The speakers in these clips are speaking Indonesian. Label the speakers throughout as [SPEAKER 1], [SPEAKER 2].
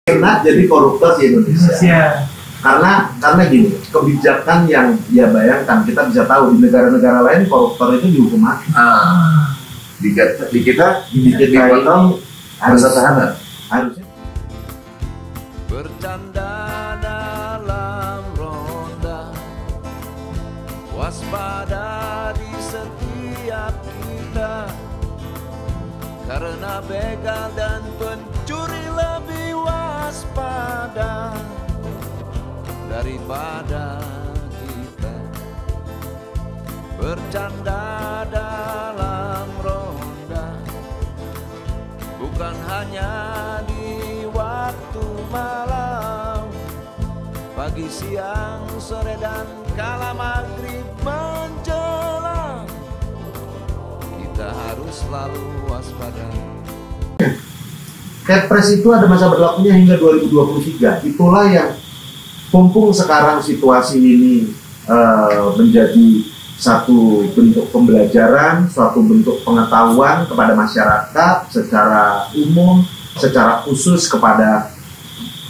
[SPEAKER 1] Kena jadi koruptor di Indonesia. Karena gini, kebijakan yang ya bayangkan, kita bisa tahu di negara-negara lain koruptor itu dihukum mati.
[SPEAKER 2] Di kita dipotong masa tahanan.
[SPEAKER 1] Harusnya.
[SPEAKER 3] Bercanda dalam ronda, waspada di setiap kita, karena begal dan pencuri lebih waspada daripada kita. Bercanda dalam ronda bukan hanya di waktu malam, pagi, siang, sore, dan kala maghrib menjelang, kita harus selalu waspada.
[SPEAKER 1] Kepres itu ada masa berlakunya hingga 2023. Itulah yang mumpung sekarang situasi ini menjadi satu bentuk pembelajaran, suatu bentuk pengetahuan kepada masyarakat secara umum, secara khusus kepada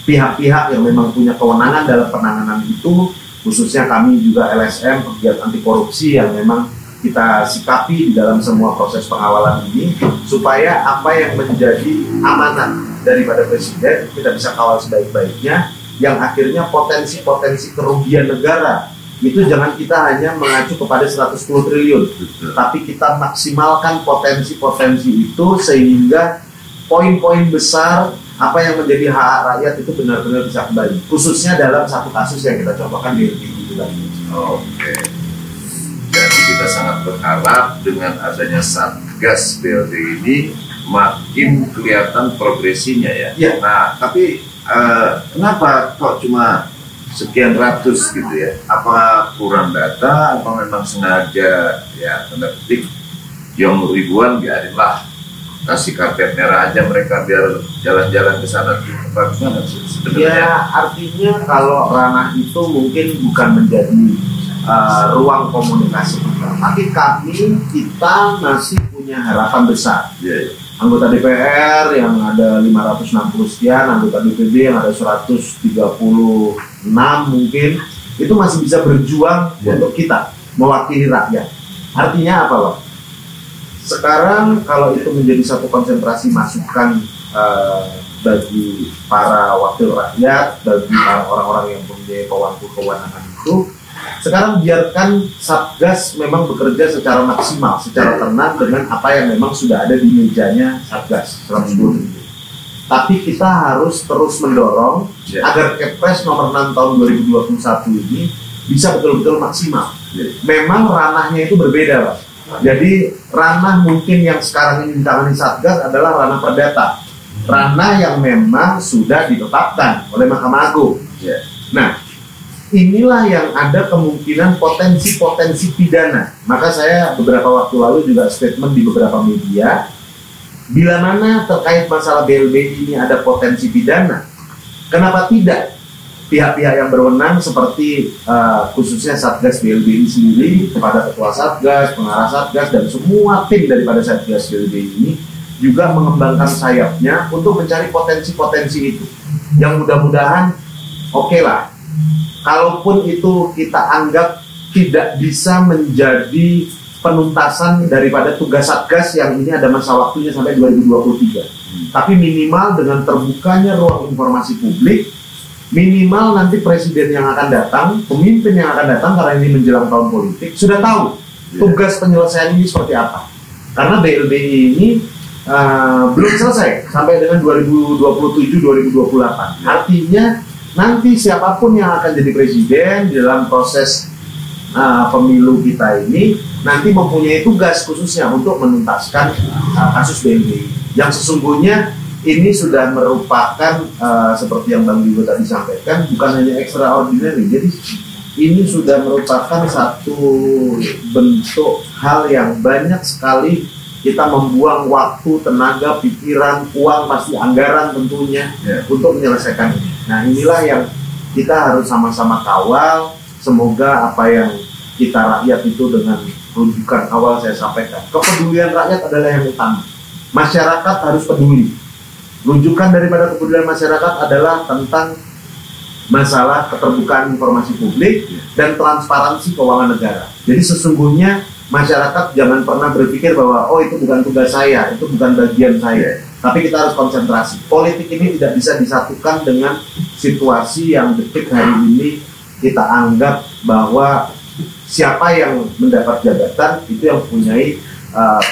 [SPEAKER 1] pihak-pihak yang memang punya kewenangan dalam penanganan itu, khususnya kami juga LSM, pegiat anti korupsi, yang memang kita sikapi di dalam semua proses pengawalan ini, supaya apa yang menjadi amanat daripada Presiden kita bisa kawal sebaik-baiknya, yang akhirnya potensi-potensi kerugian negara itu jangan kita hanya mengacu kepada 110 triliun, tapi kita maksimalkan potensi-potensi itu sehingga poin-poin besar apa yang menjadi hak rakyat itu benar-benar bisa kembali, khususnya dalam satu kasus yang kita contohkan di itu tadi.
[SPEAKER 2] Oke. Jadi kita sangat berharap dengan adanya Satgas BLT ini makin kelihatan progresinya ya.
[SPEAKER 1] Ya.
[SPEAKER 2] Nah, tapi kenapa kok cuma sekian ratus gitu ya? Apa kurang data? Apa memang sengaja ya tanda petik yang ribuan biarinlah, kasih karpet merah aja mereka biar jalan-jalan ke sana. Bagaimana sebenarnya?
[SPEAKER 1] Ya, artinya kalau ranah itu mungkin bukan menjadi ruang komunikasi kita, tapi kita masih punya harapan besar.
[SPEAKER 2] Yeah.
[SPEAKER 1] Anggota DPR yang ada 560 sekian, anggota DPD yang ada 136 mungkin, itu masih bisa berjuang untuk kita, mewakili rakyat. Artinya apa loh? Sekarang kalau itu menjadi satu konsentrasi masukan bagi para wakil rakyat, bagi para orang-orang yang punya pemangku kewenangan itu, sekarang biarkan Satgas memang bekerja secara maksimal, secara tenang dengan apa yang memang sudah ada di mejanya Satgas 110 itu. Tapi kita harus terus mendorong agar Kepres nomor 6 tahun 2021 ini bisa betul-betul maksimal. Memang ranahnya itu berbeda, Pak. Jadi ranah mungkin yang sekarang ini ditangani Satgas adalah ranah perdata, ranah yang memang sudah ditetapkan oleh Mahkamah Agung. Nah, inilah yang ada kemungkinan potensi-potensi pidana. Maka saya beberapa waktu lalu juga statement di beberapa media, bila mana terkait masalah BLBI ini ada potensi pidana, kenapa tidak pihak-pihak yang berwenang seperti khususnya Satgas BLBI sendiri, kepada Ketua Satgas, Pengarah Satgas, dan semua tim daripada Satgas BLBI ini juga mengembangkan sayapnya untuk mencari potensi-potensi itu, yang mudah-mudahan oke lah. Kalaupun itu kita anggap tidak bisa menjadi penuntasan daripada tugas Satgas yang ini ada masa waktunya sampai 2023. Tapi minimal dengan terbukanya ruang informasi publik, minimal nanti presiden yang akan datang, pemimpin yang akan datang, karena ini menjelang tahun politik, sudah tahu tugas penyelesaian ini seperti apa. Karena BLBI ini belum selesai sampai dengan 2027-2028. Artinya nanti siapapun yang akan jadi presiden di dalam proses pemilu kita ini nanti mempunyai tugas khususnya untuk menuntaskan kasus BLBI yang sesungguhnya ini sudah merupakan seperti yang Bang Digo tadi sampaikan, bukan hanya extraordinary. Jadi ini sudah merupakan satu bentuk hal yang banyak sekali kita membuang waktu, tenaga, pikiran, uang, pasti anggaran tentunya untuk menyelesaikan ini. Nah, inilah yang kita harus sama-sama kawal. Semoga apa yang kita rakyat itu dengan rujukan awal saya sampaikan, kepedulian rakyat adalah yang utama. Masyarakat harus peduli. Rujukan daripada kepedulian masyarakat adalah tentang masalah keterbukaan informasi publik dan transparansi keuangan negara. Jadi sesungguhnya masyarakat jangan pernah berpikir bahwa oh itu bukan tugas saya, itu bukan bagian saya. Tapi kita harus konsentrasi. Politik ini tidak bisa disatukan dengan situasi yang detik hari ini kita anggap bahwa siapa yang mendapat jabatan itu yang mempunyai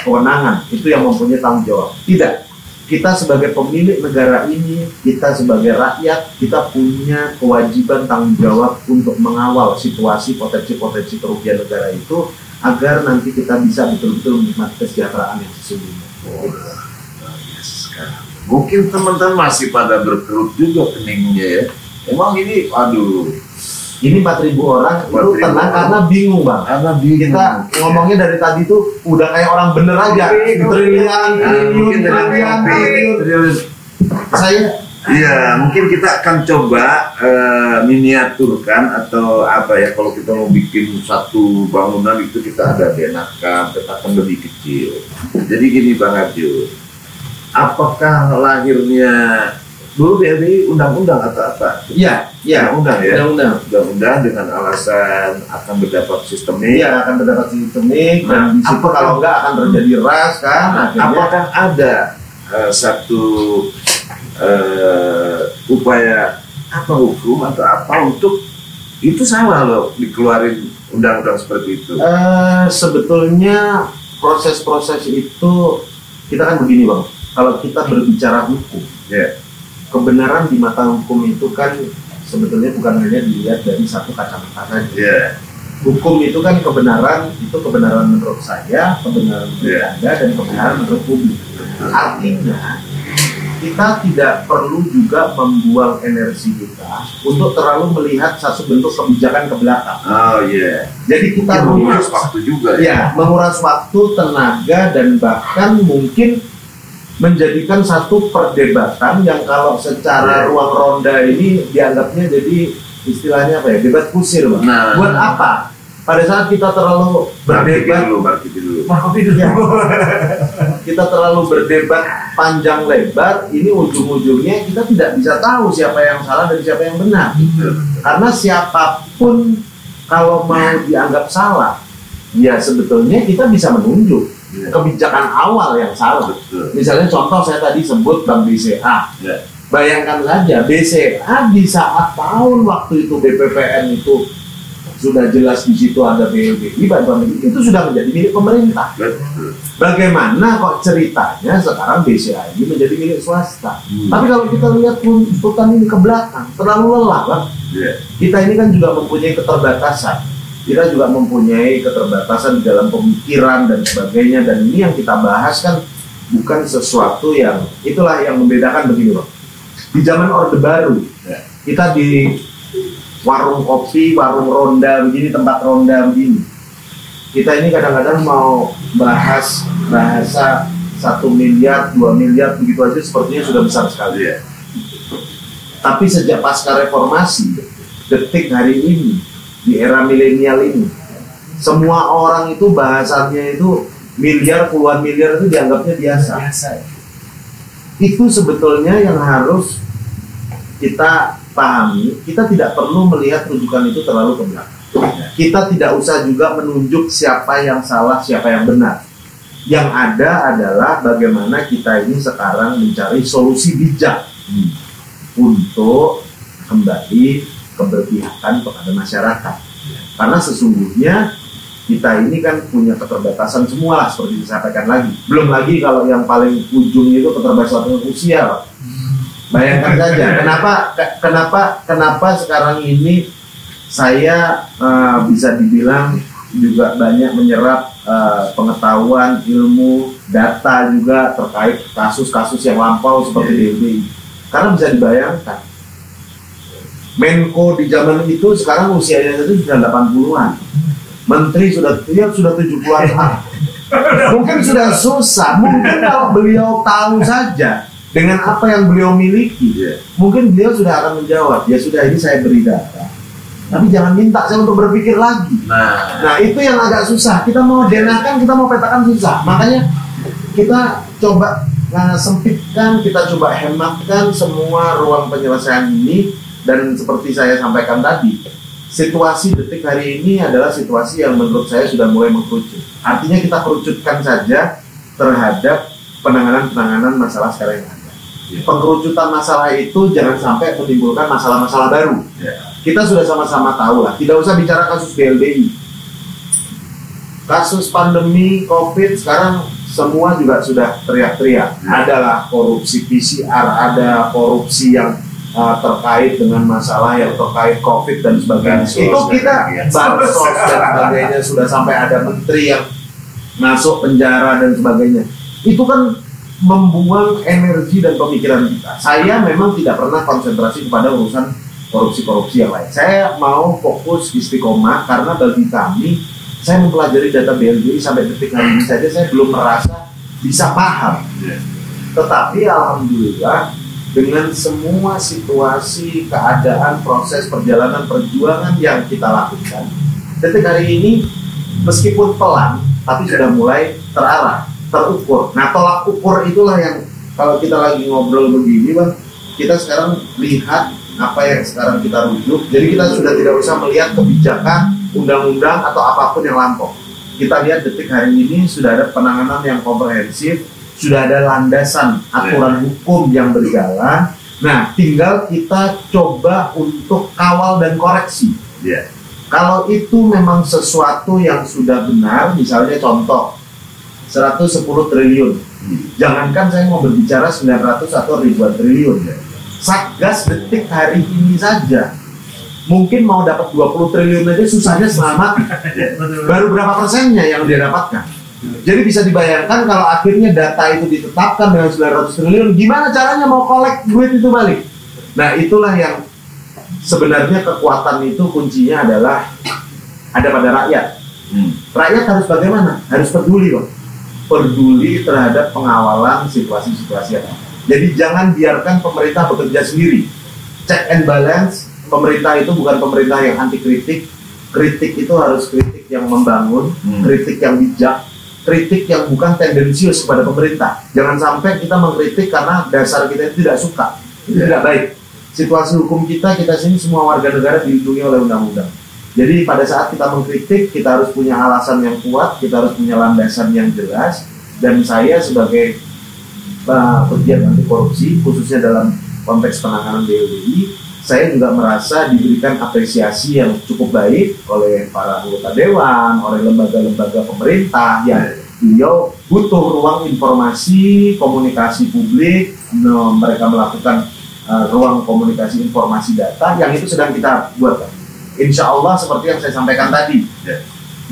[SPEAKER 1] kewenangan, itu yang mempunyai tanggung jawab. Tidak. Kita sebagai pemilik negara ini, kita sebagai rakyat, kita punya kewajiban tanggung jawab untuk mengawal situasi potensi-potensi kerugian negara itu agar nanti kita bisa betul-betul menikmati kesejahteraan yang sesungguhnya.
[SPEAKER 2] Mungkin teman-teman masih pada berkerut juga keningnya ya. Emang ini, aduh.
[SPEAKER 1] Ini 4.000 orang itu tenang karena bingung bang.
[SPEAKER 2] Karena bingung.
[SPEAKER 1] Kita ngomongnya dari tadi tuh udah kayak orang bener aja. Triliun. Saya.
[SPEAKER 2] Iya, mungkin kita akan coba miniaturkan atau apa ya, kalau kita mau bikin satu bangunan itu kita ada denakan, tetakan lebih kecil. Jadi gini Bang Arjo, apakah lahirnya dulu BLBI undang-undang atau apa?
[SPEAKER 1] Iya,
[SPEAKER 2] undang-undang ya.
[SPEAKER 1] Undang-undang
[SPEAKER 2] dengan alasan akan berdapat sistemik.
[SPEAKER 1] Iya, akan berdapat sistemik dan di situ kalau enggak akan terjadi ras kan.
[SPEAKER 2] Apakah ada satu upaya apa hukum atau apa untuk itu salah loh dikeluarin undang-undang seperti itu?
[SPEAKER 1] Sebetulnya proses-proses itu kita kan begini bang. Kalau kita berbicara hukum, kebenaran di mata hukum itu kan sebetulnya bukan hanya dilihat dari satu kacamata saja. Hukum itu kan kebenaran, itu kebenaran menurut saya, kebenaran menurut Anda, dan kebenaran menurut publik. Artinya kita tidak perlu juga membuang energi kita untuk terlalu melihat satu bentuk kebijakan ke belakang. Jadi kita
[SPEAKER 2] menguras waktu juga.
[SPEAKER 1] Menguras waktu, tenaga, dan bahkan mungkin menjadikan satu perdebatan yang kalau secara ruang ronda ini dianggapnya jadi istilahnya apa ya, debat kusir bang. Buat apa? Pada saat kita terlalu berdebat, kita terlalu berdebat panjang lebar, ini ujung-ujungnya kita tidak bisa tahu siapa yang salah dan siapa yang benar. Karena siapapun kalau mau dianggap salah, ya sebetulnya kita bisa menunjuk kebijakan awal yang salah. Misalnya contoh saya tadi sebut Bank BCA. Bayangkan saja BCA di saat tahun waktu itu BPPN itu sudah jelas di situ ada BLBI, bantuan itu sudah menjadi milik pemerintah. Bagaimana kok ceritanya sekarang BCA ini menjadi milik swasta? Tapi kalau kita lihat tuntutan ini ke belakang terlalu lelah kan? Kita ini kan juga mempunyai keterbatasan. Kita juga mempunyai keterbatasan di dalam pemikiran dan sebagainya, dan ini yang kita bahas kan bukan sesuatu yang itulah yang membedakan begini loh. Di zaman Orde Baru, kita di warung kopi, warung ronda begini, tempat ronda begini, kita ini kadang-kadang mau bahas bahasa 1 miliar, 2 miliar begitu aja sepertinya sudah besar sekali ya. Tapi sejak pasca reformasi, detik hari ini, di era milenial ini, semua orang itu bahasannya itu miliar, puluhan miliar itu dianggapnya biasa. Itu sebetulnya yang harus kita pahami. Kita tidak perlu melihat rujukan itu terlalu ke belakang. Kita tidak usah juga menunjuk siapa yang salah, siapa yang benar. Yang ada adalah bagaimana kita ini sekarang mencari solusi bijak untuk kembali keberpihakan kepada masyarakat. Karena sesungguhnya kita ini kan punya keterbatasan semua lah, seperti disampaikan lagi. Belum lagi kalau yang paling ujung itu keterbatasan usia. Bayangkan saja kenapa sekarang ini saya bisa dibilang juga banyak menyerap pengetahuan, ilmu, data juga terkait kasus-kasus yang lampau seperti BLBI. Karena bisa dibayangkan, Menko di zaman itu sekarang usianya itu sudah 80-an. Menteri sudah 70-an. Mungkin sudah susah. Mungkin kalau beliau tahu saja dengan apa yang beliau miliki, mungkin beliau sudah akan menjawab, ya sudah ini saya beri data. Tapi jangan minta saya untuk berpikir lagi. Nah itu yang agak susah. Kita mau denakan, kita mau petakan susah. Makanya kita coba sempitkan, kita coba hematkan semua ruang penyelesaian ini. Dan seperti saya sampaikan tadi, situasi detik hari ini adalah situasi yang menurut saya sudah mulai mengkerucut. Artinya kita kerucutkan saja terhadap penanganan masalah sekarang yang ada. Pengkerucutan masalah itu jangan sampai menimbulkan masalah-masalah baru. Kita sudah sama-sama tahu lah, tidak usah bicara kasus BLBI. Kasus pandemi COVID sekarang semua juga sudah teriak-teriak. Adalah korupsi PCR, ada korupsi yang terkait dengan masalah yang terkait COVID dan sebagainya. Itu kita bansos dan sebagainya, sudah sampai ada menteri yang masuk penjara dan sebagainya. Itu kan membuang energi dan pemikiran kita. Saya memang tidak pernah konsentrasi kepada urusan korupsi-korupsi yang lain. Saya mau fokus istiqomah karena bagi kami, saya mempelajari data BLBI sampai detik hari ini saja saya belum merasa bisa paham. Tetapi alhamdulillah dengan semua situasi, keadaan, proses perjalanan perjuangan yang kita lakukan, detik hari ini meskipun pelan, tapi sudah mulai terarah, terukur. Nah, tolak ukur itulah yang kalau kita lagi ngobrol begini, Bang, kita sekarang lihat apa yang sekarang kita rujuk. Jadi kita sudah tidak usah melihat kebijakan, undang-undang atau apapun yang lampau. Kita lihat detik hari ini sudah ada penanganan yang komprehensif, sudah ada landasan aturan hukum yang berjalan. Nah, tinggal kita coba untuk kawal dan koreksi. Kalau itu memang sesuatu yang sudah benar, misalnya contoh 110 triliun. Jangankan saya mau berbicara 900 atau ribuan triliun. Satgas detik hari ini saja mungkin mau dapat 20 triliun aja susahnya selama baru berapa persennya yang dia dapatkan. Jadi bisa dibayangkan kalau akhirnya data itu ditetapkan dengan 900 triliun, gimana caranya mau collect duit itu balik? Nah, itulah yang sebenarnya kekuatan itu kuncinya adalah ada pada rakyat. Rakyat harus bagaimana? Harus peduli, Bang. Peduli terhadap pengawalan situasi-situasi yang ada. Jadi jangan biarkan pemerintah bekerja sendiri. Check and balance, pemerintah itu bukan pemerintah yang anti kritik. Kritik itu harus kritik yang membangun, kritik yang bijak, kritik yang bukan tendensius kepada pemerintah. Jangan sampai kita mengkritik karena dasar kita itu tidak suka. Itu tidak baik. Situasi hukum kita sini semua warga negara dilindungi oleh undang-undang. Jadi pada saat kita mengkritik, kita harus punya alasan yang kuat, kita harus punya landasan yang jelas. Dan saya sebagai pegiat anti korupsi, khususnya dalam konteks penanganan BLBI, saya juga merasa diberikan apresiasi yang cukup baik oleh para anggota dewan, oleh lembaga-lembaga pemerintah yang beliau butuh ruang informasi, komunikasi publik, mereka melakukan ruang komunikasi informasi data yang itu sedang kita buat. Insya Allah seperti yang saya sampaikan tadi,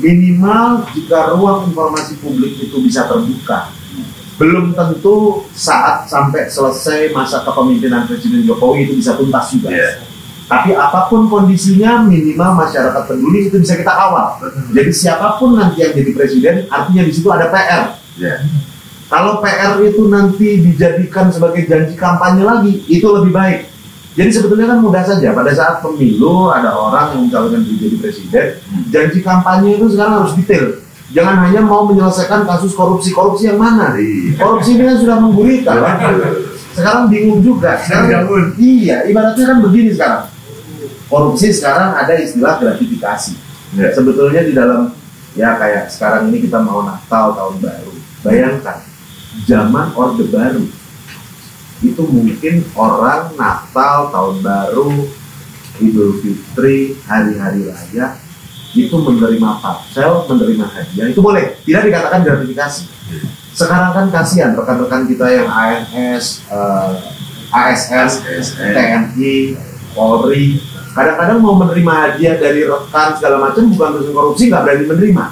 [SPEAKER 1] minimal jika ruang informasi publik itu bisa terbuka, belum tentu saat sampai selesai masa kepemimpinan Presiden Jokowi itu bisa tuntas juga. Tapi apapun kondisinya, minimal masyarakat peduli itu bisa kita kawal. Jadi siapapun nanti yang jadi presiden, artinya di situ ada PR. Kalau PR itu nanti dijadikan sebagai janji kampanye lagi, itu lebih baik. Jadi sebetulnya kan mudah saja. Pada saat pemilu ada orang yang mencalonkan diri jadi presiden, janji kampanye itu sekarang harus detail. Jangan hanya mau menyelesaikan kasus korupsi yang mana. Korupsi ini kan sudah menggurita. Sekarang bingung juga. Sekarang, iya, ibaratnya kan begini sekarang. Korupsi sekarang ada istilah gratifikasi. Sebetulnya di dalam, ya kayak sekarang ini kita mau Natal, tahun baru. Bayangkan, zaman Orde Baru. Itu mungkin orang Natal, tahun baru, Idul Fitri, hari-hari raya, itu menerima parcel, menerima hadiah, itu boleh, tidak dikatakan gratifikasi. Sekarang kan kasihan rekan-rekan kita yang ANS, ASN, TNI, Polri, kadang-kadang mau menerima hadiah dari rekan segala macam, bukan urusan korupsi, nggak berani menerima.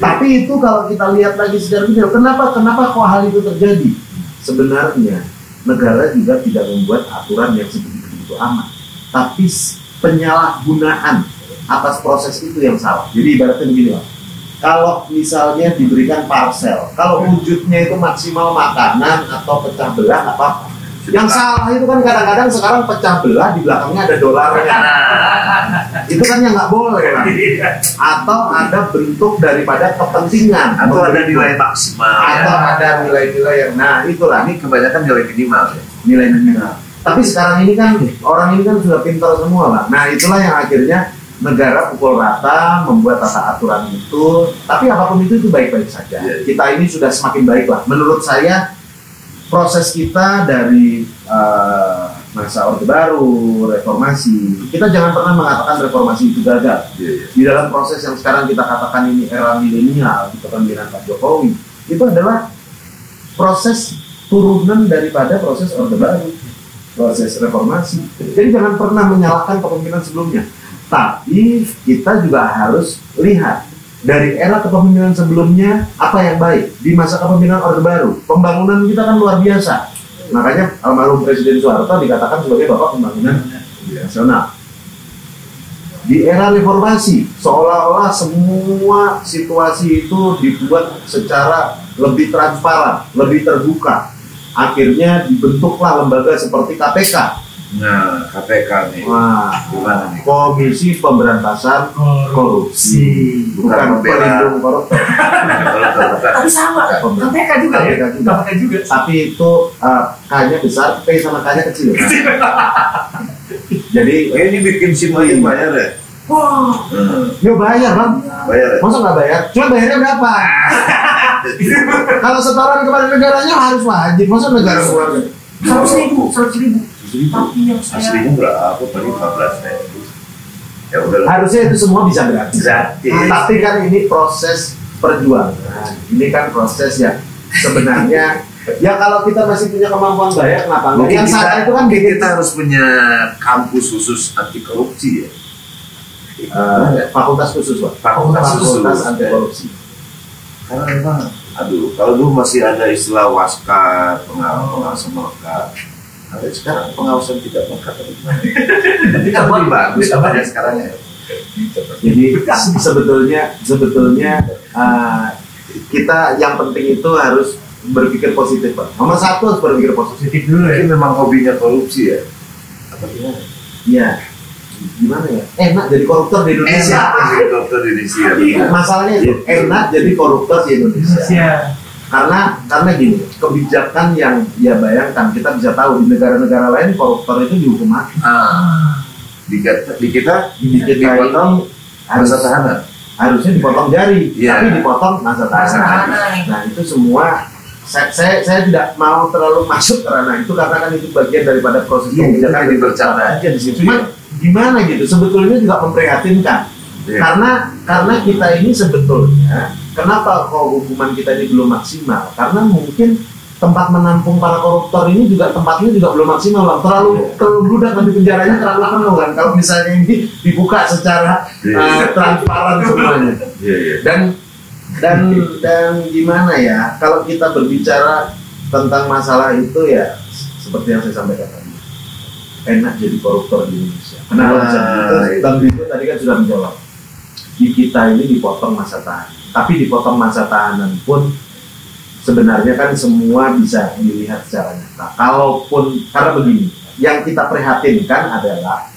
[SPEAKER 1] Tapi itu kalau kita lihat lagi secara detail, kenapa kok hal itu terjadi? Sebenarnya negara juga tidak membuat aturan yang sebegitu amat, tapi penyalahgunaan atas proses itu yang salah. Jadi ibaratnya begini, Pak. Kalau misalnya diberikan parcel, kalau wujudnya itu maksimal makanan atau pecah belah, apa-apa. Yang salah itu kan kadang-kadang sekarang pecah belah di belakangnya ada dolarnya. Itu kan yang nggak boleh kan? Atau ada bentuk daripada kepentingan,
[SPEAKER 2] atau ada nilai maksimal,
[SPEAKER 1] atau ada nilai-nilai yang, nah itulah
[SPEAKER 2] ini kebanyakan nilai minimal ya.
[SPEAKER 1] nilai minimal. Tapi sekarang ini kan orang ini kan sudah pintar semua lah. Nah itulah yang akhirnya negara pukul rata membuat tata aturan itu. Tapi apapun itu baik-baik saja. Kita ini sudah semakin baik lah. Menurut saya proses kita dari masa Orde Baru, reformasi, kita jangan pernah mengatakan reformasi itu gagal. Di dalam proses yang sekarang kita katakan ini era milenial di kepemimpinan Pak Jokowi, itu adalah proses turunan daripada proses Orde Baru, proses reformasi. Jadi jangan pernah menyalahkan kepemimpinan sebelumnya. Tapi kita juga harus lihat dari era kepemimpinan sebelumnya apa yang baik. Di masa kepemimpinan Orde Baru, pembangunan kita kan luar biasa. Makanya almarhum Presiden Soeharto dikatakan sebagai bapak pembangunan nasional. Di era reformasi, seolah-olah semua situasi itu dibuat secara lebih transparan, lebih terbuka. Akhirnya dibentuklah lembaga seperti KPK.
[SPEAKER 2] Nah, KPK nih.
[SPEAKER 1] Wah,
[SPEAKER 2] gimana nih?
[SPEAKER 1] Komisi Pemberantasan Korupsi. Bukan pelindung koruptor.
[SPEAKER 4] Tapi sama, KPK juga ya? KPK juga.
[SPEAKER 1] Tapi itu K-nya besar, P sama K-nya kecil. Jadi
[SPEAKER 2] ini bikin SIM aja bayar ya?
[SPEAKER 4] Wah,
[SPEAKER 1] yo bayar bang.
[SPEAKER 2] Bayar ya?
[SPEAKER 1] Masa nggak bayar? Cuma bayarnya berapa? Kalau setoran kepada negaranya harus wajib. Masa negara keluarga?
[SPEAKER 4] 100.000. Tapi yang saya
[SPEAKER 2] aslinya berapa? Tadi 15.000. Ya udah.
[SPEAKER 1] Harusnya itu semua bisa gratis. Tapi kan ini proses perjuangan. Ini kan proses yang sebenarnya ya kalau kita masih punya kemampuan bayar, kenapa enggak? Yang salah itu kan
[SPEAKER 2] kita harus punya kampus khusus anti korupsi ya.
[SPEAKER 1] Fakultas khusus, Pak. Fakultas anti korupsi.
[SPEAKER 2] Karena memang, aduh, kalau dulu masih ada istilah waskat, pengawasan melekat. Nah, sekarang pengawasan tidak melekat. Tapi kan lebih bagus apanya sekarang ya.
[SPEAKER 1] Jadi sebetulnya kita yang penting itu harus berpikir positif, Pak. Nomor satu harus berpikir positif dulu ya.
[SPEAKER 2] Ini memang hobinya korupsi ya. Apa gimana?
[SPEAKER 1] Iya. Gimana ya? Enak jadi koruptor di Indonesia.
[SPEAKER 2] Enak jadi koruptor di Indonesia.
[SPEAKER 1] Masalahnya itu enak jadi koruptor di Indonesia. Karena gini, kebijakan yang ya bayangkan kita bisa tahu di negara-negara lain koruptor itu dihukum mati. Di kita dipotong masa tahanan. Harusnya dipotong jari, tapi dipotong masa tahanan. Nah itu semua saya tidak mau terlalu masuk ke ranah itu karena kan itu bagian daripada proses kebijakan yang bercanda aja di situ. Cuma gimana gitu, sebetulnya juga memprihatinkan. Karena kita ini sebetulnya kenapa kok hukuman kita ini belum maksimal? Karena mungkin tempat menampung para koruptor ini juga tempatnya juga belum maksimal, terlalu budak nanti penjaranya terlalu penuh kan. Kalau misalnya ini dibuka secara transparan semuanya. Dan gimana ya? Kalau kita berbicara tentang masalah itu ya seperti yang saya sampaikan tadi, enak jadi koruptor di Indonesia. Kenapa bisa begitu? Bang Dito tadi kan sudah menjawab. Di kita ini dipotong masa tahanan. Tapi dipotong masa tahanan pun sebenarnya kan semua bisa dilihat secara nyata. Kalaupun, karena begini, yang kita prihatinkan adalah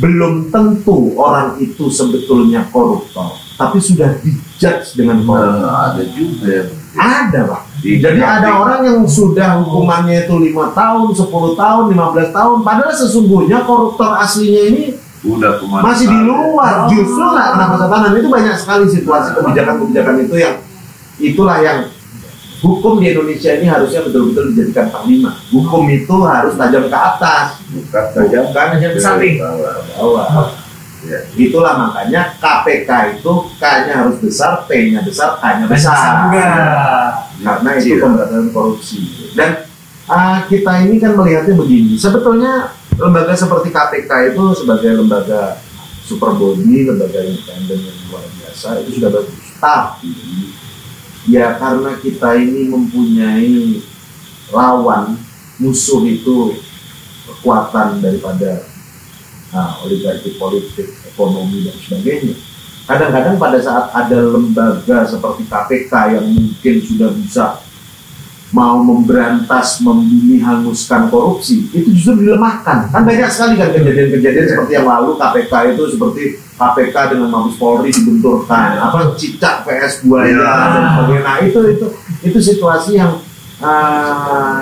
[SPEAKER 1] belum tentu orang itu sebetulnya koruptor, tapi sudah dijudge dengan koruptor.
[SPEAKER 2] Ada juga.
[SPEAKER 1] Ada, Pak. Jadi ada orang yang sudah hukumannya itu 5 tahun, 10 tahun, 15 tahun, padahal sesungguhnya koruptor aslinya ini
[SPEAKER 2] udah
[SPEAKER 1] masih di luar. Justru nggak kena masa tahanan. Itu banyak sekali situasi kebijakan-kebijakan itu yang itulah yang hukum di Indonesia ini harusnya betul-betul dijadikan panglima. Hukum itu harus tajam ke atas, bukan tajam ke samping, bawah. Itulah makanya KPK itu K-nya harus besar, P-nya besar, K-nya besar. Karena itu pemberantasan korupsi. Dan kita ini kan melihatnya begini. Sebetulnya lembaga seperti KPK itu sebagai lembaga super body, lembaga independen yang luar biasa, itu sudah bagus. Tapi ya karena kita ini mempunyai lawan, musuh itu kekuatan daripada oligarki politik, ekonomi dan sebagainya. Kadang-kadang pada saat ada lembaga seperti KPK yang mungkin sudah bisa mau memberantas, hanguskan korupsi, itu justru dilemahkan. Kan banyak sekali kan kejadian-kejadian seperti yang lalu KPK itu seperti KPK dengan Mabes Polri dibenturkan, cicak PS Buaya dan sebagainya. Nah itu situasi yang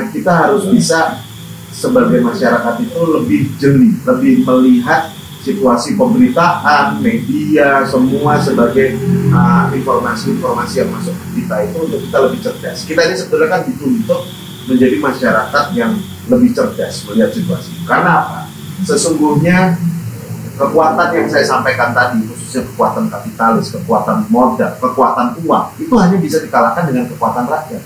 [SPEAKER 1] kita harus bisa sebagai masyarakat itu lebih jeli, lebih melihat situasi pemberitaan, media, semua sebagai informasi-informasi yang masuk ke kita itu untuk kita lebih cerdas. Kita ini sebetulnya kan dituntut menjadi masyarakat yang lebih cerdas melihat situasi. Karena apa? Sesungguhnya kekuatan yang saya sampaikan tadi, khususnya kekuatan kapitalis, kekuatan modal, kekuatan uang, itu hanya bisa dikalahkan dengan kekuatan rakyat.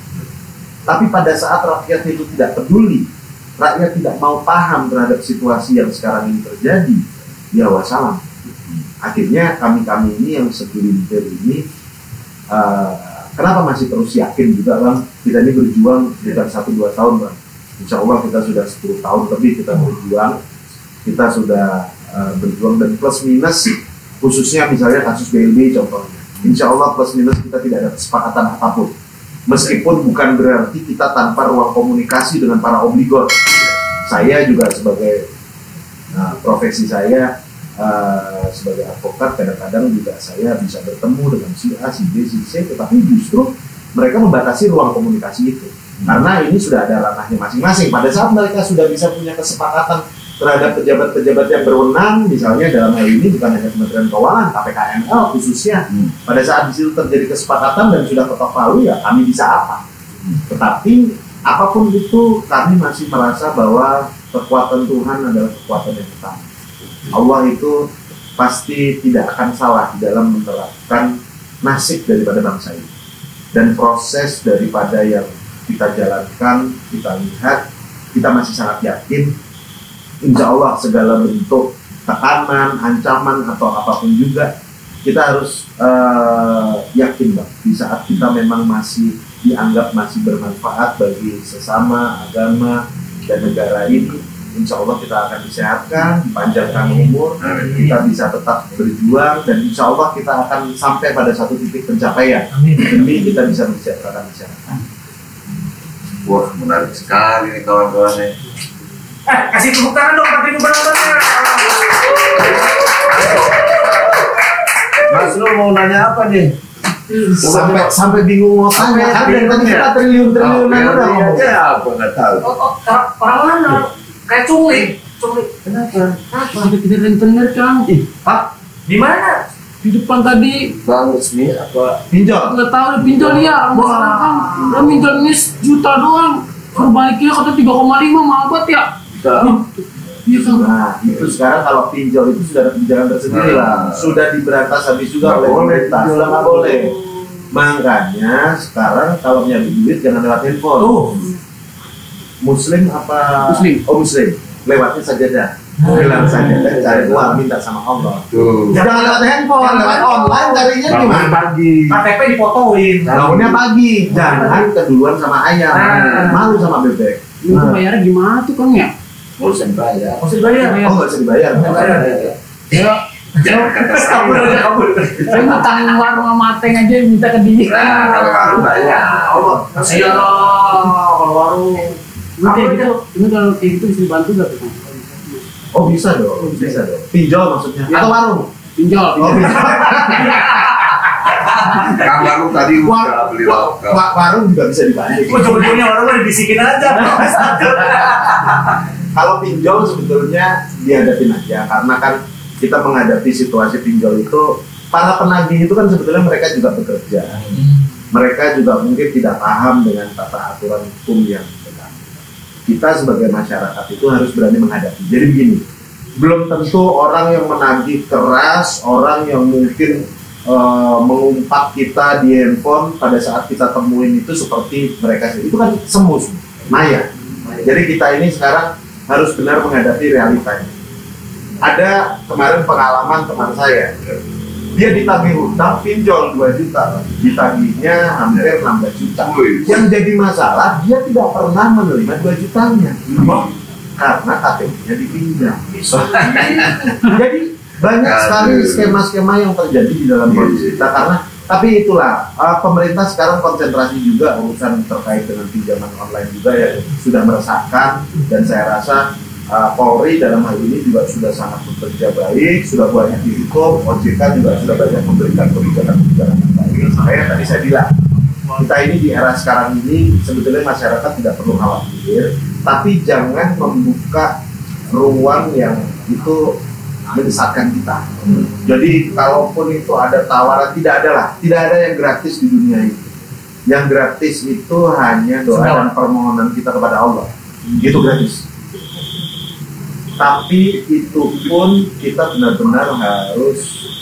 [SPEAKER 1] Tapi pada saat rakyat itu tidak peduli, rakyat tidak mau paham terhadap situasi yang sekarang ini terjadi, ya wassalam. Akhirnya kami ini yang segelintir ini kenapa masih terus yakin juga Bang, kita ini berjuang bukan 1-2 tahun Bang. Insya Allah kita sudah 10 tahun lebih kita berjuang. Kita sudah berjuang dan plus minus, khususnya misalnya kasus BLB contohnya. Insya Allah plus minus kita tidak ada kesepakatan apapun. Meskipun bukan berarti kita tanpa ruang komunikasi dengan para obligor. Saya juga sebagai profesi saya sebagai advokat, kadang-kadang juga saya bisa bertemu dengan si A, si B, si C, tetapi justru mereka membatasi ruang komunikasi itu. Karena ini sudah ada ranahnya masing-masing. Pada saat mereka sudah bisa punya kesepakatan terhadap pejabat-pejabat yang berwenang, misalnya dalam hal ini bukan hanya Kementerian Keuangan, KPKML khususnya, pada saat di situ terjadi kesepakatan dan sudah ketok palu, ya kami bisa apa? Tetapi apapun itu, kami masih merasa bahwa kekuatan Tuhan adalah kekuatan yang utama. Allah itu pasti tidak akan salah di dalam menerapkan nasib daripada bangsa ini. Dan proses daripada yang kita jalankan, kita lihat, kita masih sangat yakin, insya Allah segala bentuk tekanan, ancaman, atau apapun juga, kita harus yakin Bang, di saat kita memang masih dianggap masih bermanfaat bagi sesama, agama, dan negara ini, insya Allah kita akan disehatkan, dipanjangkan umur, kita bisa tetap berjuang, dan insya Allah kita akan sampai pada satu titik pencapaian demi kita bisa mensejahterakan masyarakat.
[SPEAKER 2] Wah, menarik sekali nih kawan-kawan nih.
[SPEAKER 4] Kasih tepuk tangan dong bagi penontonnya.
[SPEAKER 2] Mas Lu mau nanya apa nih?
[SPEAKER 1] Sampai bingung mau tanya, kan dari tadi kita triliun-triliunan udah ngomong.
[SPEAKER 2] Ya, apa nggak tahu.
[SPEAKER 4] Orang mana? Kayak cungli.
[SPEAKER 2] Kenapa?
[SPEAKER 5] Sampai kita rentenir kan?
[SPEAKER 4] Pak, di mana?
[SPEAKER 5] Di depan tadi
[SPEAKER 2] Bang Resmi apa?
[SPEAKER 1] Pinjol.
[SPEAKER 5] nggak tahu pinjol ya. Masalah kan, udah pinjol ini sejuta doang. Perbaliknya kata 3,5 mahal banget ya. Iya kan?
[SPEAKER 1] Nah, itu sekarang kalau pinjol itu sudah ada kebijakan tersendiri lah. Sudah diberantas habis juga oleh pemerintah. Sudah nggak boleh. Makanya sekarang kalau nyari duit jangan lewat handphone. Muslim apa?
[SPEAKER 5] Muslim.
[SPEAKER 1] Oh Muslim. Lewatnya sajadah. Bilang saja dan cari uang minta sama Allah. Jangan lewat handphone, lewat online carinya gimana?
[SPEAKER 2] Pagi.
[SPEAKER 4] KTP difotoin.
[SPEAKER 1] Bangunnya pagi. Jangan keduluan sama ayam. Malu sama bebek.
[SPEAKER 5] Itu bayarnya gimana tuh Kang ya?
[SPEAKER 2] Mau bayar.
[SPEAKER 4] Mesti bayar.
[SPEAKER 1] Oh nggak bisa dibayar.
[SPEAKER 5] Ya,
[SPEAKER 2] Jangan kata
[SPEAKER 4] Kabur.
[SPEAKER 5] saya ngutang warung sama Ateng aja minta ke dia.
[SPEAKER 2] Kalau kamu bayar.
[SPEAKER 4] Iya kalau warung.
[SPEAKER 5] Ini kayak gitu, ini kalau kayak gitu bisa dibantu gak tuh?
[SPEAKER 1] Oh bisa dong, bisa dong. Pinjol maksudnya? Atau warung?
[SPEAKER 5] Pinjol.
[SPEAKER 1] Oh bisa.
[SPEAKER 2] Kan warung tadi udah beli lokal.
[SPEAKER 1] Warung juga bisa dibantu.
[SPEAKER 4] Ujung-ujungnya orang dibisikin aja.
[SPEAKER 1] Kalau pinjol sebetulnya dihadapin aja, karena kan kita menghadapi situasi pinjol itu, para penagih itu kan sebetulnya mereka juga bekerja. Mereka juga mungkin tidak paham dengan tata aturan hukum yang benar. Kita sebagai masyarakat itu harus berani menghadapi. Jadi begini, belum tentu orang yang menagih keras, orang yang mungkin mengumpat kita di handphone pada saat kita temuin itu seperti mereka sendiri. Itu kan semu, maya. Jadi kita ini sekarang harus benar menghadapi realitanya. Ada kemarin pengalaman teman saya, dia ditagih hutang pinjol 2 juta, ditagihnya hampir 16 juta. Yang jadi masalah dia tidak pernah menerima 2 jutanya, karena KTP-nya dipinjam. Jadi banyak sekali skema-skema yang terjadi di dalam kondisi kita, karena Tapi itulah pemerintah sekarang konsentrasi juga urusan terkait dengan pinjaman online juga ya sudah meresahkan, dan saya rasa Polri dalam hal ini juga sudah sangat bekerja baik, sudah banyak dihukum, OJK juga sudah banyak memberikan kebijakan-kebijakan yang baik. Makanya tadi saya bilang, kita ini di era sekarang ini sebetulnya masyarakat tidak perlu khawatir, tapi jangan membuka ruang yang itu menyesatkan kita. Jadi kalaupun itu ada tawaran, tidak ada yang gratis di dunia ini. Yang gratis itu hanya doa dan permohonan kita kepada Allah. Itu gratis. Tapi itu pun kita benar-benar harus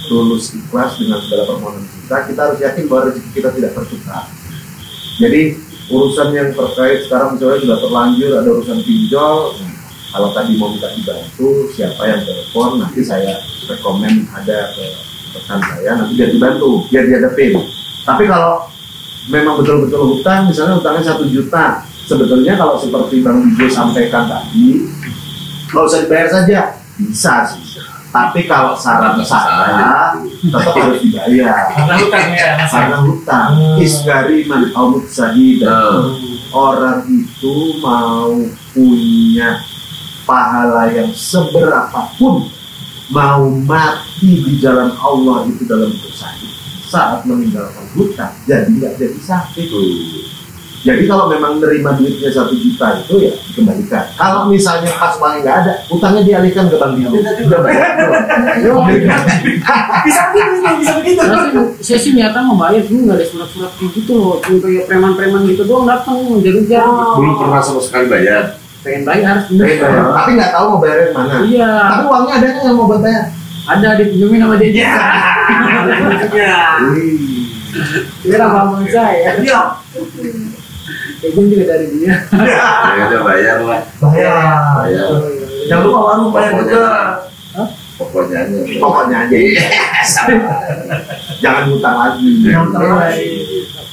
[SPEAKER 1] tulus ikhlas dengan segala permohonan kita. Kita harus yakin bahwa rezeki kita tidak tertukar. Jadi urusan yang terkait sekarang misalnya sudah terlanjur ada urusan pinjol. Kalau tadi mau minta dibantu, siapa yang telepon, nanti saya rekomen ada ke rekan saya, nanti biar dibantu, biar dia ada PIN. Tapi kalau memang betul-betul hutang, misalnya hutangnya 1 juta, sebetulnya kalau seperti Bang Bijo sampaikan tadi, nggak usah dibayar saja, bisa sih. Tapi kalau saran saya, tetap harus dibayar.
[SPEAKER 5] Karena hutang ya.
[SPEAKER 1] Karena hutang, isgari man aumut sahidah. Orang itu mau punya pahala yang seberapapun, mau mati di jalan Allah itu dalam bersahid saat meninggalkan hutang, jadi nggak jadi sakit. Jadi kalau memang nerima duitnya 1 juta itu ya dikembalikan. Kalau misalnya pas uangnya nggak ada, hutangnya dialihkan ke bank dia. Udah bayar.
[SPEAKER 4] Bisa begitu.
[SPEAKER 5] Saya sih niatan mau bayar, cuma nggak ada surat-surat kayak gitu loh, cuma kayak preman-preman gitu doang datang ngejar-ngejar.
[SPEAKER 2] Belum pernah sama sekali bayar.
[SPEAKER 5] Pengen bayar,
[SPEAKER 1] Tapi nggak tahu mau bayar yang mana.
[SPEAKER 5] Iya.
[SPEAKER 1] Tapi uangnya adanya yang mau buat bayar.
[SPEAKER 5] Ada dipinjemin sama dia. Dia abang saya.
[SPEAKER 4] Iya.
[SPEAKER 5] Kayaknya juga dari dia.
[SPEAKER 2] Ya udah bayar lah.
[SPEAKER 4] Bayar. Jangan lupa warung bayar juga.
[SPEAKER 2] Pokoknya
[SPEAKER 1] Pokoknya aja. Jangan hutang lagi.
[SPEAKER 4] Jangan hutang lagi.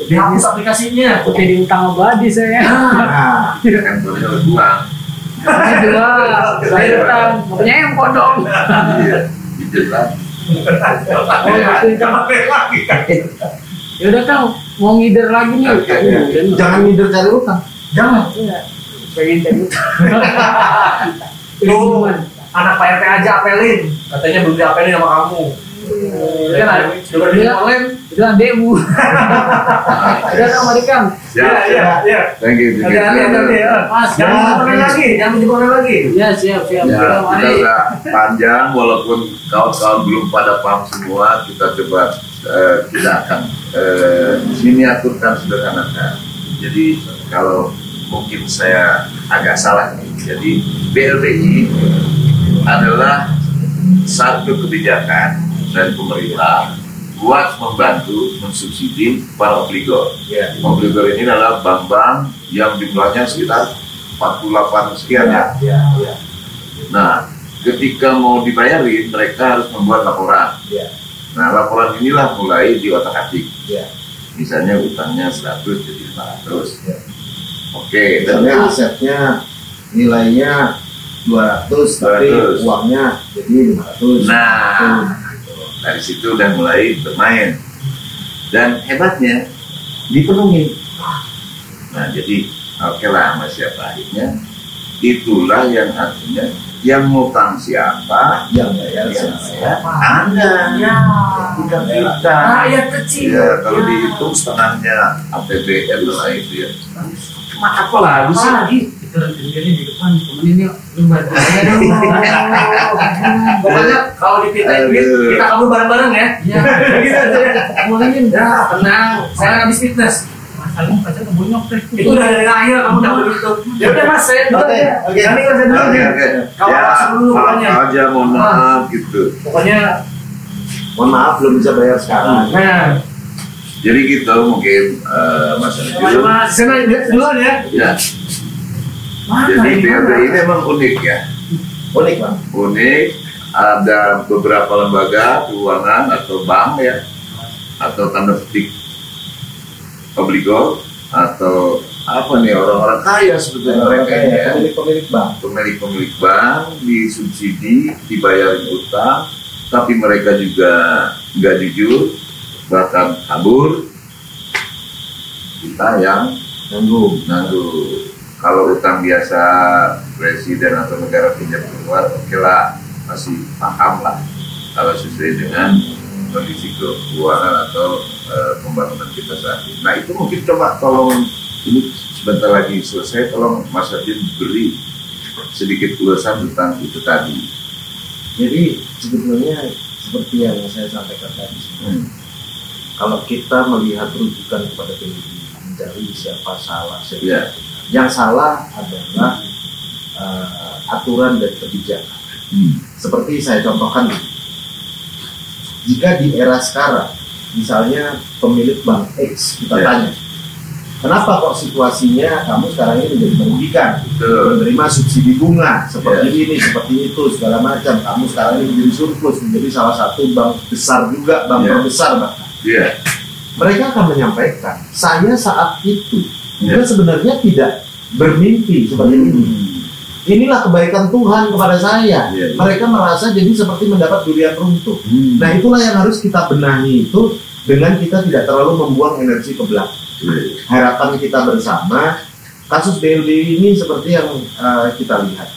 [SPEAKER 4] Dihapus aplikasinya.
[SPEAKER 5] Oke, di utang abadi saya.
[SPEAKER 1] Nah,
[SPEAKER 2] kantornya harus buang.
[SPEAKER 5] Saya dua, saya utang. Makanya yang kodong.
[SPEAKER 2] Iya, pijat lah.
[SPEAKER 5] Oh, maksudnya
[SPEAKER 4] lagi.
[SPEAKER 5] ya udah Kang, mau ngider lagi nih.
[SPEAKER 1] jangan minder cari hutang.
[SPEAKER 4] Jangan.
[SPEAKER 5] Iya. Pengen cari utang.
[SPEAKER 4] Tuh, anak Pak RT aja apelin. Katanya belum diapelin sama kamu.
[SPEAKER 5] Kan ada
[SPEAKER 4] Sudah online.
[SPEAKER 5] itu adekmu. Udah Kang, mari Kang.
[SPEAKER 4] Iya.
[SPEAKER 2] Thank you.
[SPEAKER 4] Hati-hati.
[SPEAKER 5] Mas,
[SPEAKER 4] Jangan online lagi, jangan pinjam online lagi.
[SPEAKER 5] Iya, siap.
[SPEAKER 2] Ya,
[SPEAKER 5] Udah,
[SPEAKER 2] kita
[SPEAKER 5] mari.
[SPEAKER 2] udah panjang, walaupun kawan-kawan belum pada paham semua, kita coba kita akan miniaturkan, sederhanakan. Jadi kalau mungkin saya agak salah nih, jadi BLBI adalah satu kebijakan dari pemerintah buat membantu mensubsidi para obligor.
[SPEAKER 1] Ya.
[SPEAKER 2] Obligor ini adalah bank-bank yang jumlahnya sekitar 48 sekian ya.
[SPEAKER 1] Ya.
[SPEAKER 2] Nah, ketika mau dibayarin, mereka harus membuat laporan.
[SPEAKER 1] Ya.
[SPEAKER 2] Nah, laporan inilah mulai diotak-atik.
[SPEAKER 1] Ya.
[SPEAKER 2] Misalnya utangnya 100 jadi 500.
[SPEAKER 1] Ya.
[SPEAKER 2] Oke, dan
[SPEAKER 1] Misalnya asetnya nilainya 200, tapi
[SPEAKER 2] 200.
[SPEAKER 1] uangnya jadi 500.
[SPEAKER 2] Nah, dari situ udah mulai bermain. Dan hebatnya dipenuhi. Nah, jadi oke lah sama siapa akhirnya. Itulah yang artinya yang ngutang siapa,
[SPEAKER 1] yang bayar
[SPEAKER 2] yang
[SPEAKER 1] siapa?
[SPEAKER 2] Anda,
[SPEAKER 4] Ya.
[SPEAKER 2] bukan kita.
[SPEAKER 4] Rakyat kecil.
[SPEAKER 2] Ya, kalau dihitung setengahnya APBN lah itu ya.
[SPEAKER 4] Apa lagi sih?
[SPEAKER 5] Lagi. Kita ini di depan, temenin yuk. Lembar.
[SPEAKER 4] Pokoknya kalau dipintain duit, kita kabur bareng-bareng ya.
[SPEAKER 5] Iya.
[SPEAKER 4] Gitu aja.
[SPEAKER 5] Mulaiin.
[SPEAKER 4] Ya, tenang. Saya habis fitness.
[SPEAKER 5] Masalahnya pacar kebonyok teh.
[SPEAKER 4] Itu udah dari akhir kamu udah begitu. Ya udah Mas, saya dulu
[SPEAKER 1] Oke,
[SPEAKER 4] ya.
[SPEAKER 1] oke.
[SPEAKER 4] Nanti saya dulu
[SPEAKER 2] Oke,
[SPEAKER 4] ya.
[SPEAKER 2] oke.
[SPEAKER 4] Kalau
[SPEAKER 2] Ya,
[SPEAKER 4] langsung dulu
[SPEAKER 2] maaf
[SPEAKER 4] pokoknya.
[SPEAKER 2] aja, mohon maaf gitu.
[SPEAKER 4] Pokoknya
[SPEAKER 1] Mohon maaf belum bisa bayar sekarang.
[SPEAKER 4] nah,
[SPEAKER 2] Jadi gitu mungkin Mas Anjur.
[SPEAKER 4] Mas, saya duluan ya.
[SPEAKER 2] Ya,
[SPEAKER 4] Mana
[SPEAKER 2] jadi
[SPEAKER 4] ini?
[SPEAKER 2] BLBI memang unik ya.
[SPEAKER 1] Unik Bang.
[SPEAKER 2] Unik, ada beberapa lembaga keuangan atau bank ya, atau tanda petik obligor, atau apa nih orang-orang kaya sebetulnya mereka ini ya.
[SPEAKER 1] Pemilik bank.
[SPEAKER 2] Pemilik bank disubsidi, dibayarin utang, tapi mereka juga nggak jujur, bahkan kabur, kita yang
[SPEAKER 1] nanggung.
[SPEAKER 2] Kalau utang biasa presiden atau negara pinjam keluar, oke lah, masih paham lah kalau sesuai dengan kondisi keuangan atau pembangunan kita saat ini. Nah itu mungkin coba tolong, ini sebentar lagi selesai, tolong Mas Adin beri sedikit ulasan tentang itu tadi.
[SPEAKER 1] Jadi sebetulnya seperti yang saya sampaikan tadi, kalau kita melihat rujukan kepada PBB, mencari siapa salah, siapa yang salah adalah aturan dan kebijakan. Seperti saya contohkan, jika di era sekarang, misalnya pemilik bank X kita tanya, kenapa kok situasinya kamu sekarang ini menjadi merugikan, menerima subsidi bunga seperti ini, seperti itu, segala macam, kamu sekarang ini menjadi surplus, menjadi salah satu bank besar juga, bank terbesar bahkan. Mereka akan menyampaikan, saya saat itu juga sebenarnya tidak bermimpi seperti ini. Inilah kebaikan Tuhan kepada saya. Mereka merasa jadi seperti mendapat durian runtuh. Nah itulah yang harus kita benahi itu, dengan kita tidak terlalu membuang energi ke belakang. Harapan kita bersama, kasus BLBI ini seperti yang kita lihat,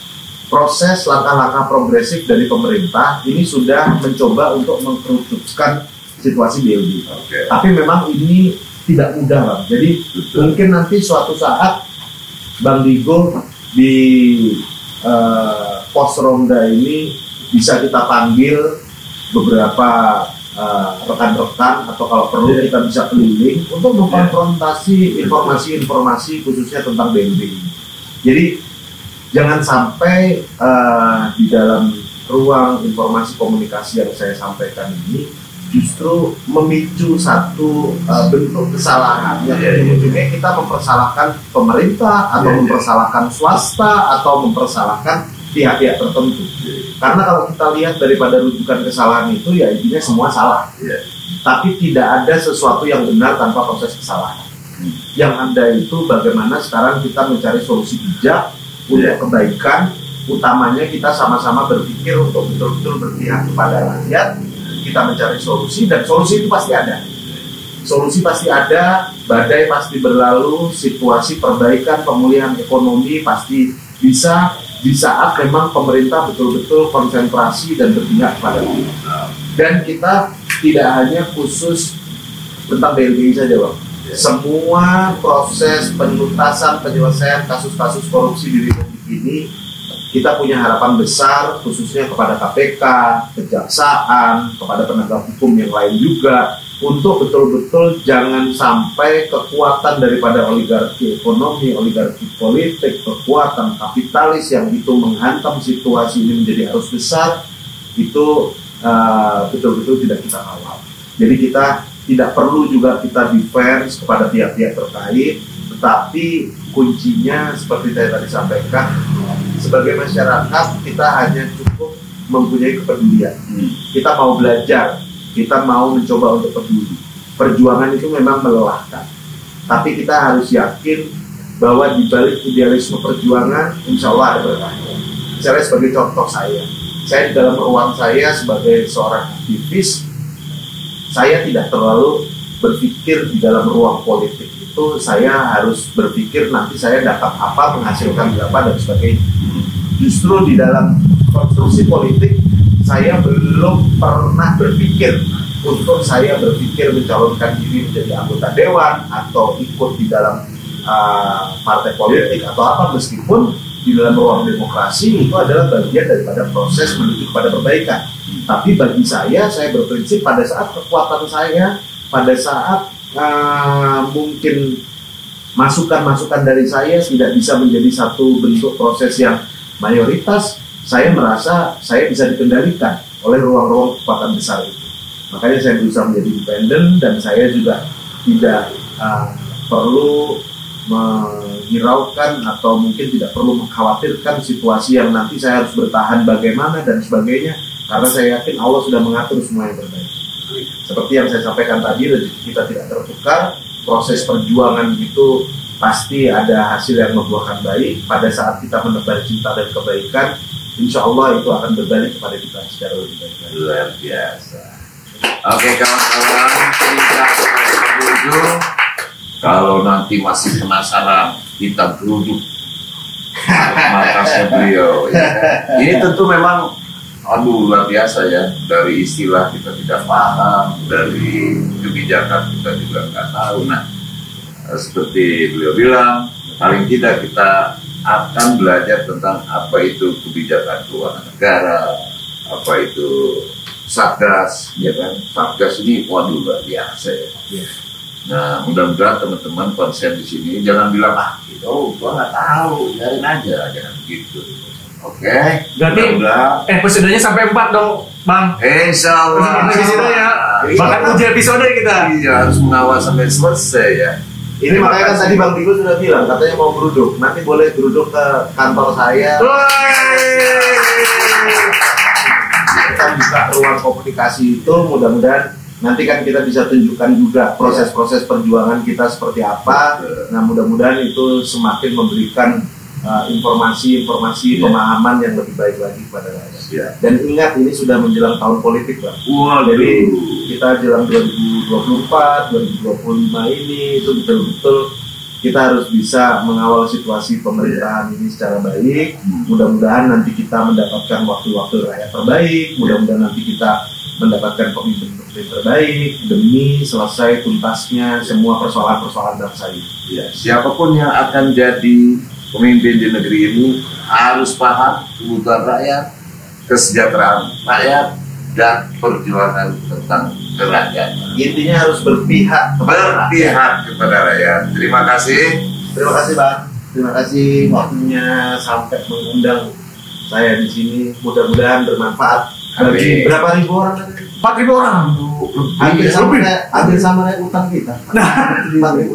[SPEAKER 1] proses langkah-langkah progresif dari pemerintah ini sudah mencoba untuk mengkerucutkan situasi BLBI. Tapi memang ini tidak mudah, Bang. Jadi mungkin nanti suatu saat Bang Digo di pos ronda ini bisa kita panggil beberapa rekan-rekan, atau kalau perlu kita bisa keliling untuk mengkonfrontasi informasi-informasi khususnya tentang BLBI. Jadi jangan sampai di dalam ruang informasi komunikasi yang saya sampaikan ini justru memicu satu bentuk kesalahan yang ujung-ujungnya kita mempersalahkan pemerintah atau mempersalahkan swasta atau mempersalahkan pihak-pihak tertentu. Karena kalau kita lihat daripada rujukan kesalahan itu, ya intinya semua salah. Tapi tidak ada sesuatu yang benar tanpa proses kesalahan. Yang ada itu bagaimana sekarang kita mencari solusi bijak untuk kebaikan. Utamanya kita sama-sama berpikir untuk betul-betul berpihak kepada rakyat. Kita mencari solusi, dan solusi itu pasti ada. Solusi pasti ada, badai pasti berlalu, situasi perbaikan, pemulihan ekonomi pasti bisa di saat memang pemerintah betul-betul konsentrasi dan berpihak kepada kita. Dan kita tidak hanya khusus tentang BLBI saja, Bang. Semua proses penuntasan, penyelesaian kasus-kasus korupsi di Republik ini, kita punya harapan besar khususnya kepada KPK, kejaksaan, kepada penegak hukum yang lain juga, untuk betul-betul jangan sampai kekuatan daripada oligarki ekonomi, oligarki politik, kekuatan kapitalis yang itu menghantam situasi ini menjadi arus besar, itu betul-betul tidak kita kawal. Jadi kita tidak perlu juga kita defense kepada pihak-pihak terkait, tetapi kuncinya seperti saya tadi sampaikan, sebagai masyarakat kita hanya cukup mempunyai kepedulian. Kita mau belajar, kita mau mencoba untuk peduli. Perjuangan itu memang melelahkan, tapi kita harus yakin bahwa di balik idealisme perjuangan, insya Allah ada berkahnya. Misalnya sebagai contoh saya di dalam ruang saya sebagai seorang aktivis, saya tidak terlalu berpikir di dalam ruang politik itu saya harus berpikir nanti saya dapat apa, menghasilkan berapa dan sebagainya. Justru di dalam konstruksi politik saya belum pernah berpikir untuk saya berpikir mencalonkan diri menjadi anggota dewan atau ikut di dalam partai politik atau apa, meskipun di dalam ruang demokrasi itu adalah bagian daripada proses menuju kepada perbaikan. Tapi bagi saya berprinsip pada saat kekuatan saya, pada saat mungkin masukan-masukan dari saya tidak bisa menjadi satu bentuk proses yang mayoritas, saya merasa saya bisa dikendalikan oleh ruang-ruang kekuatan besar itu. Makanya saya berusaha menjadi independen, dan saya juga tidak perlu menghiraukan atau mungkin tidak perlu mengkhawatirkan situasi yang nanti saya harus bertahan bagaimana dan sebagainya, karena saya yakin Allah sudah mengatur semua yang terbaik. Seperti yang saya sampaikan tadi, rezeki kita tidak tertukar, proses perjuangan itu pasti ada hasil yang membuahkan baik. Pada saat kita menebar cinta dan kebaikan, insya Allah itu akan berbalik kepada kita secara lebih baik.
[SPEAKER 2] Luar biasa. Oke kawan-kawan, kita berujung. Kalau nanti masih penasaran, kita geruduk markasnya beliau. Ya. Ini tentu memang, aduh luar biasa ya. Dari istilah kita tidak paham, dari kebijakan kita juga nggak tahu. Nah, seperti beliau bilang, paling tidak kita akan belajar tentang apa itu kebijakan keuangan negara, apa itu Satgas, ya kan? Satgas ini waduh luar biasa ya. Nah, mudah-mudahan teman-teman konsen di sini jangan bilang gitu, gua nggak tahu, biarin aja, jangan begitu. Oke.
[SPEAKER 5] Berarti episodenya sampai 4 dong, Bang.
[SPEAKER 2] Insya Allah.
[SPEAKER 5] Episodenya bahkan uji episode kita.
[SPEAKER 2] Iya, harus mengawal sampai selesai ya.
[SPEAKER 1] Ini makanya kan tadi Bang Tigo sudah bilang, katanya mau geruduk. Nanti boleh geruduk ke kantor saya. Kita buka ruang komunikasi itu, mudah-mudahan nanti kan kita bisa tunjukkan juga proses-proses perjuangan kita seperti apa. Nah, mudah-mudahan itu semakin memberikan informasi-informasi pemahaman yang lebih baik lagi kepada rakyat. Dan ingat, ini sudah menjelang tahun politik, Bang. Jadi kita jelang 2024, 2025 ini itu betul-betul kita harus bisa mengawal situasi pemerintahan ini secara baik. Mudah-mudahan nanti kita mendapatkan waktu-waktu rakyat terbaik. Mudah-mudahan nanti kita mendapatkan pemimpin terbaik demi selesai tuntasnya semua persoalan-persoalan bangsa ini.
[SPEAKER 2] Ya, siapapun yang akan jadi pemimpin di negeri ini harus paham kebutuhan rakyat, kesejahteraan rakyat, dan perjuangan tentang kerakyatan.
[SPEAKER 1] Intinya harus berpihak kepada
[SPEAKER 2] rakyat. Terima kasih.
[SPEAKER 1] Terima kasih, Bang. Terima kasih waktunya sampai mengundang saya di sini. Mudah-mudahan bermanfaat bagi berapa ribu orang tadi?
[SPEAKER 5] 4.000 orang.
[SPEAKER 1] Hampir sama kayak utang kita.
[SPEAKER 2] Nah,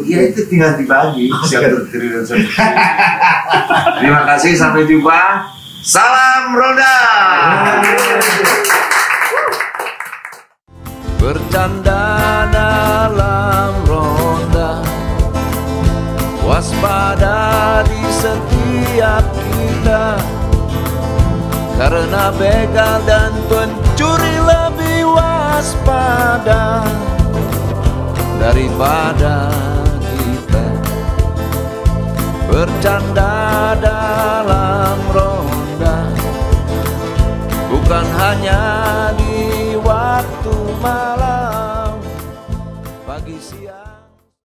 [SPEAKER 2] ya itu tinggal dibagi. 1 triliun. Terima kasih, sampai jumpa. Salam Ronda.
[SPEAKER 3] Bercanda dalam ronda, waspada di setiap kita, karena begal dan pencuri lebih waspada daripada kita. Bercanda dalam ronda, bukan hanya di waktu malam, pagi siang.